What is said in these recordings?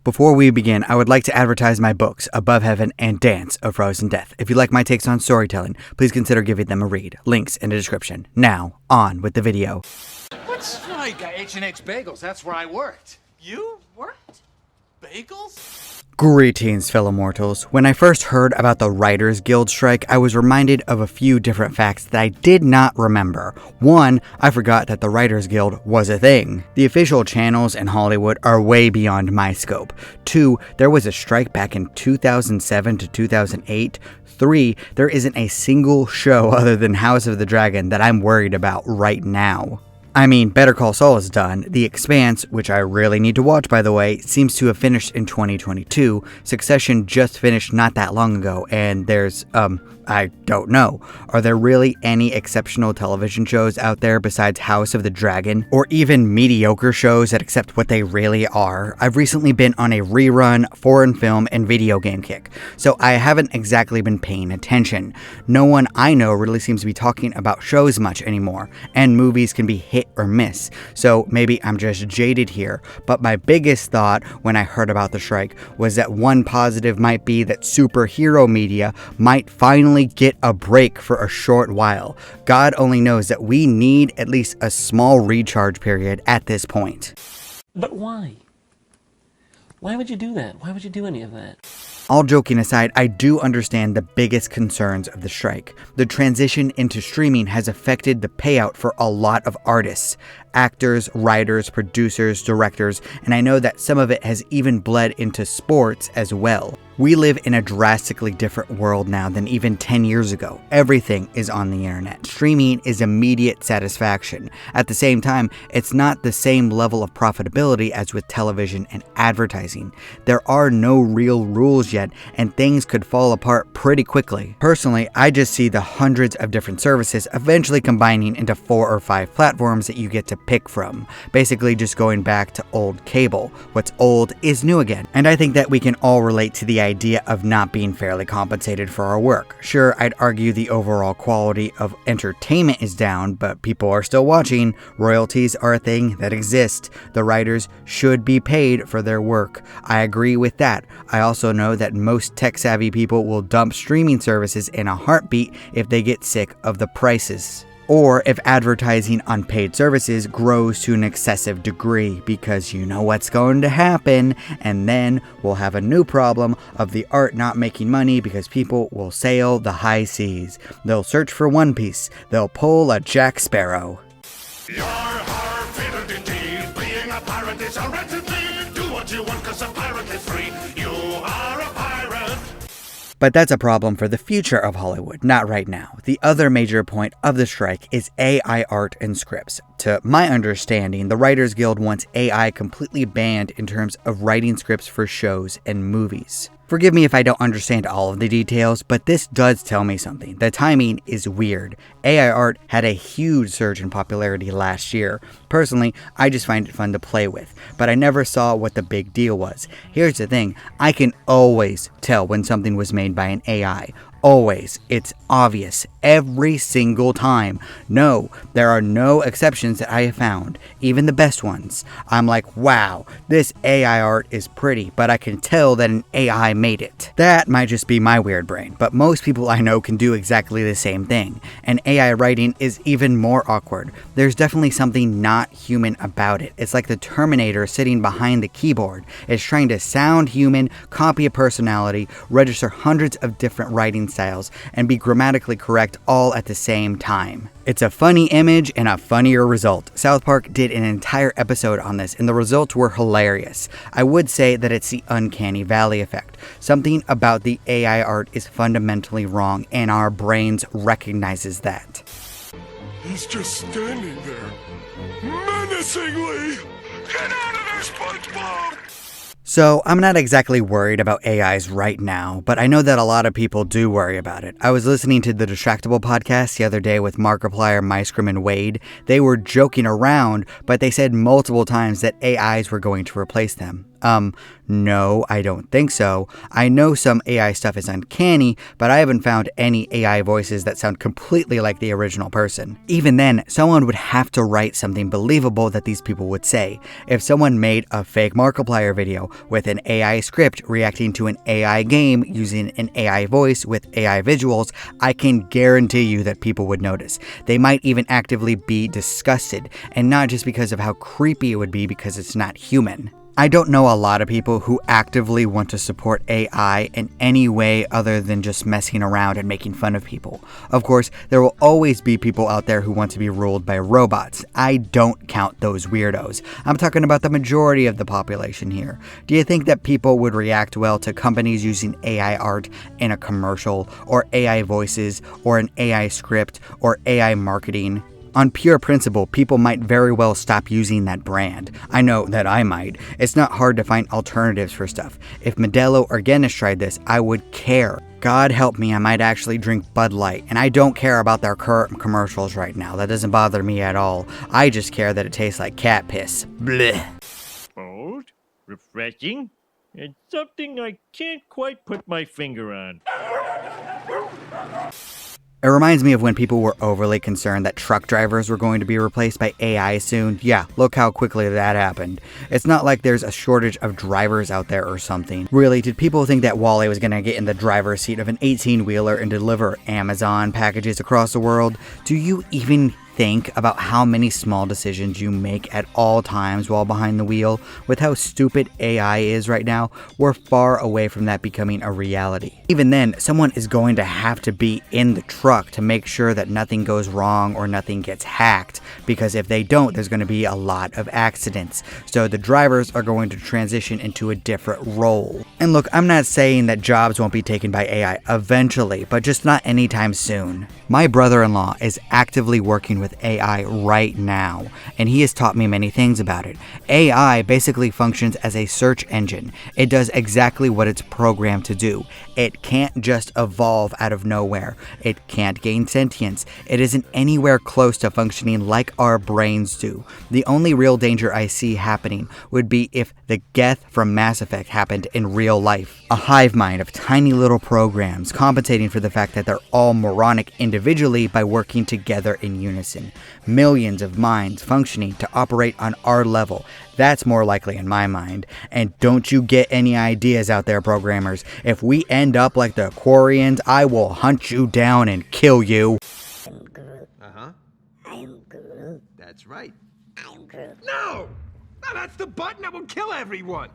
Before we begin, I would like to advertise my books, Above Heaven and Dance of Frozen Death. If you like my takes on storytelling, please consider giving them a read. Links in the description. Now, on with the video. What's like H&H Bagels? That's where I worked. You worked? Bagels? Greetings, fellow mortals. When I first heard about the Writers Guild strike, I was reminded of a few different facts that I did not remember. One, I forgot that the Writers Guild was a thing. The official channels in Hollywood are way beyond my scope. Two, there was a strike back in 2007 to 2008. Three, there isn't a single show other than House of the Dragon that I'm worried about right now. I mean, Better Call Saul is done. The Expanse, which I really need to watch by the way, seems to have finished in 2022. Succession just finished not that long ago, and there's, I don't know. Are there really any exceptional television shows out there besides House of the Dragon? Or even mediocre shows that accept what they really are? I've recently been on a rerun, foreign film, and video game kick, so I haven't exactly been paying attention. No one I know really seems to be talking about shows much anymore, and movies can be hit or miss, so maybe I'm just jaded here, but my biggest thought when I heard about the strike was that one positive might be that superhero media might finally get a break for a short while. God only knows that we need at least a small recharge period at this point. But why? Why would you do that? Why would you do any of that? All joking aside, I do understand the biggest concerns of the strike. The transition into streaming has affected the payout for a lot of artists, actors, writers, producers, directors, and I know that some of it has even bled into sports as well. We live in a drastically different world now than even 10 years ago. Everything is on the internet. Streaming is immediate satisfaction. At the same time, it's not the same level of profitability as with television and advertising. There are no real rules yet, and things could fall apart pretty quickly. Personally, I just see the hundreds of different services eventually combining into 4 or 5 platforms that you get to pick from. Basically just going back to old cable. What's old is new again. And I think that we can all relate to the idea of not being fairly compensated for our work. Sure, I'd argue the overall quality of entertainment is down, but people are still watching. Royalties are a thing that exist. The writers should be paid for their work. I agree with that. I also know that most tech-savvy people will dump streaming services in a heartbeat if they get sick of the prices. Or if advertising on paid services grows to an excessive degree, because you know what's going to happen, and then we'll have a new problem of the art not making money because people will sail the high seas. They'll search for One Piece. They'll pull a Jack Sparrow. Your heart fitted indeed. Being a pirate is a wretched deed. Do what you want 'cause a pirate is free. You are a pirate. But that's a problem for the future of Hollywood, not right now. The other major point of the strike is AI art and scripts. To my understanding, the Writers Guild wants AI completely banned in terms of writing scripts for shows and movies. Forgive me if I don't understand all of the details, but this does tell me something. The timing is weird. AI art had a huge surge in popularity last year. Personally, I just find it fun to play with, but I never saw what the big deal was. Here's the thing, I can always tell when something was made by an AI. Always. It's obvious. Every single time. No, there are no exceptions that I have found. Even the best ones. I'm like, wow, this AI art is pretty, but I can tell that an AI made it. That might just be my weird brain, but most people I know can do exactly the same thing. And AI writing is even more awkward. There's definitely something not human about it. It's like the Terminator sitting behind the keyboard. It's trying to sound human, copy a personality, register hundreds of different writing styles, and be grammatically correct all at the same time. It's a funny image and a funnier result. South Park did an entire episode on this, and the results were hilarious. I would say that it's the uncanny valley effect. Something about the AI art is fundamentally wrong, and our brains recognizes that. He's just standing there, menacingly. Get out of there, SpongeBob! So, I'm not exactly worried about AIs right now, but I know that a lot of people do worry about it. I was listening to the Distractable podcast the other day with Markiplier, Maiscrim, and Wade. They were joking around, but they said multiple times that AIs were going to replace them. No, I don't think so. I know some AI stuff is uncanny, but I haven't found any AI voices that sound completely like the original person. Even then, someone would have to write something believable that these people would say. If someone made a fake Markiplier video with an AI script reacting to an AI game using an AI voice with AI visuals, I can guarantee you that people would notice. They might even actively be disgusted, and not just because of how creepy it would be because it's not human. I don't know a lot of people who actively want to support AI in any way other than just messing around and making fun of people. Of course, there will always be people out there who want to be ruled by robots. I don't count those weirdos. I'm talking about the majority of the population here. Do you think that people would react well to companies using AI art in a commercial, or AI voices, or an AI script, or AI marketing? On pure principle, people might very well stop using that brand. I know that I might. It's not hard to find alternatives for stuff. If Modelo or Guinness tried this, I would care. God help me, I might actually drink Bud Light, and I don't care about their current commercials right now. That doesn't bother me at all. I just care that it tastes like cat piss. Blech. Bold, refreshing, and something I can't quite put my finger on. It reminds me of when people were overly concerned that truck drivers were going to be replaced by AI soon. Yeah, look how quickly that happened. It's not like there's a shortage of drivers out there or something. Really, did people think that Wally was going to get in the driver's seat of an 18-wheeler and deliver Amazon packages across the world? Do you even think about how many small decisions you make at all times while behind the wheel? With how stupid AI is right now, we're far away from that becoming a reality. Even then, someone is going to have to be in the truck to make sure that nothing goes wrong or nothing gets hacked, because if they don't, there's going to be a lot of accidents. So the drivers are going to transition into a different role. And look, I'm not saying that jobs won't be taken by AI eventually, but just not anytime soon. My brother-in-law is actively working with AI right now, and he has taught me many things about it. AI basically functions as a search engine. It does exactly what it's programmed to do. It can't just evolve out of nowhere. It can't gain sentience. It isn't anywhere close to functioning like our brains do. The only real danger I see happening would be if the Geth from Mass Effect happened in real life. A hive mind of tiny little programs compensating for the fact that they're all moronic individually by working together in unison. Millions of minds functioning to operate on our level. That's more likely in my mind. And don't you get any ideas out there, programmers. If we end up like the Quarians, I will hunt you down and kill you. I'm Groot. Uh-huh. I'm Groot. That's right. I'm Groot. No! No, that's the button that will kill everyone!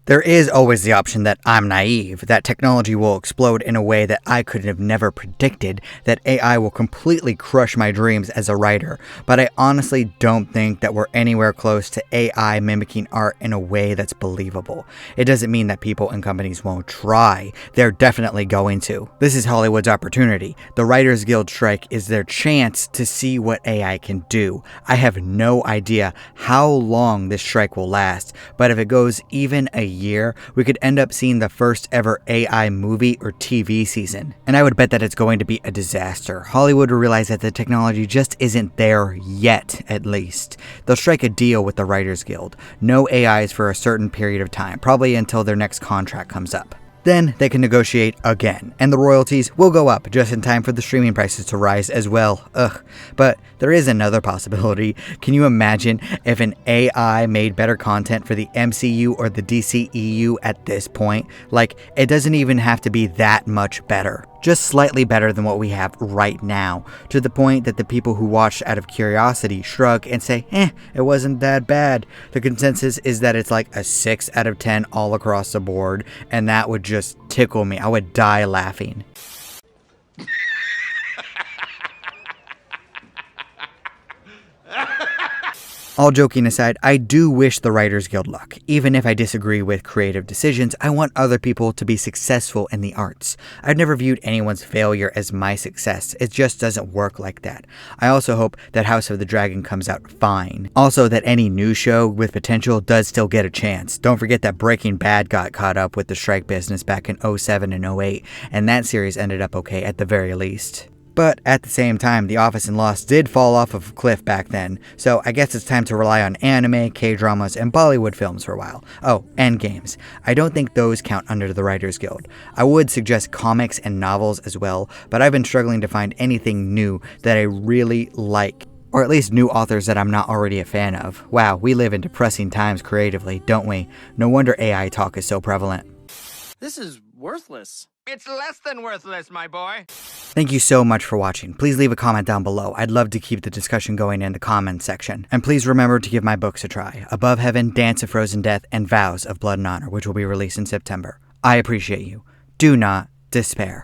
There is always the option that I'm naive, that technology will explode in a way that I could have never predicted, that AI will completely crush my dreams as a writer, but I honestly don't think that we're anywhere close to AI mimicking art in a way that's believable. It doesn't mean that people and companies won't try. They're definitely going to. This is Hollywood's opportunity. The Writers Guild strike is their chance to see what AI can do. I have no idea how long this strike will last, but if it goes even a year, we could end up seeing the first ever AI movie or TV season. And I would bet that it's going to be a disaster. Hollywood will realize that the technology just isn't there yet, at least. They'll strike a deal with the Writers Guild. No AIs for a certain period of time, probably until their next contract comes up. Then they can negotiate again, and the royalties will go up just in time for the streaming prices to rise as well. Ugh. But there is another possibility. Can you imagine if an AI made better content for the MCU or the DCEU at this point? Like, it doesn't even have to be that much better. Just slightly better than what we have right now, to the point that the people who watch out of curiosity shrug and say, it wasn't that bad. The consensus is that it's like a 6 out of 10 all across the board, and that would just tickle me. I would die laughing. All joking aside, I do wish the Writers Guild luck. Even if I disagree with creative decisions, I want other people to be successful in the arts. I've never viewed anyone's failure as my success. It just doesn't work like that. I also hope that House of the Dragon comes out fine. Also, that any new show with potential does still get a chance. Don't forget that Breaking Bad got caught up with the strike business back in 07 and 08, and that series ended up okay at the very least. But at the same time, The Office and Lost did fall off of a cliff back then, so I guess it's time to rely on anime, K-dramas, and Bollywood films for a while. Oh, and games. I don't think those count under the Writers Guild. I would suggest comics and novels as well, but I've been struggling to find anything new that I really like. Or at least new authors that I'm not already a fan of. Wow, we live in depressing times creatively, don't we? No wonder AI talk is so prevalent. This is worthless. It's less than worthless, my boy. Thank you so much for watching. Please leave a comment down below. I'd love to keep the discussion going in the comments section. And please remember to give my books a try. Above Heaven, Dance of Frozen Death, and Vows of Blood and Honor, which will be released in September. I appreciate you. Do not despair.